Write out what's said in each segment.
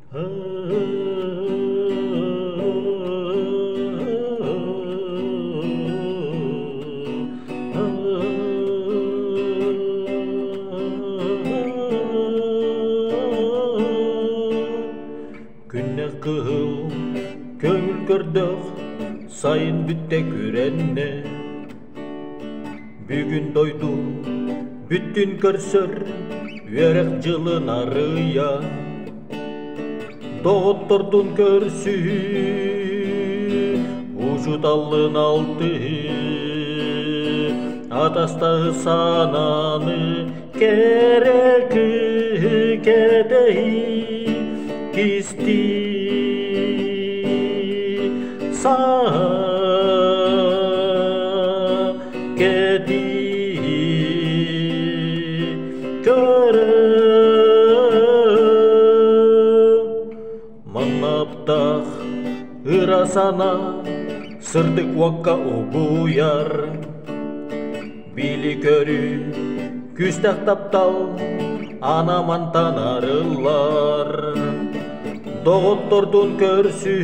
Күнне кыл көңіл көрдөх сайын бүтте күренне бүгін дойду бүттін көрсөр верек жылын арыя доғыттордун көрсү ужуталлын алты атастағы сананы кереки кетеи кисти са кети көрө манаптах ырасана сырдык уакка угуяр били көрү күстак таптал анаман танарылар доғыттордун көрсү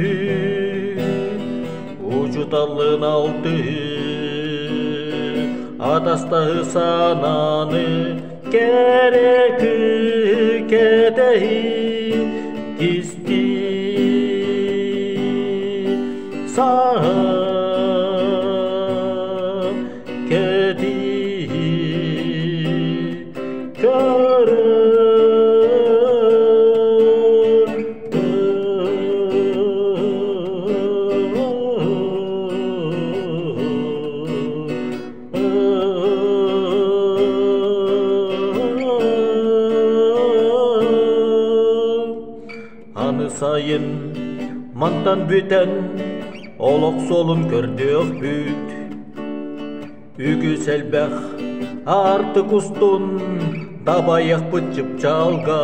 ужуталлын алты атастағы сананы кереки кетеи кисти са кети көрө аны сайын мантан бүтен олок солун көрдөк бүт үгү селбэх артык устун дабаяк бычып чалга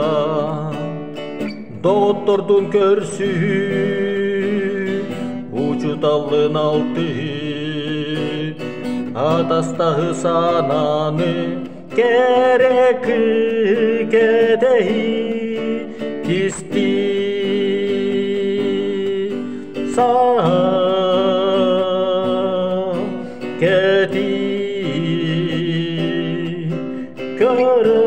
доғыттордун көрсү ужуталлын алты атастағы сананы кереки кетеи кисти са кети көрө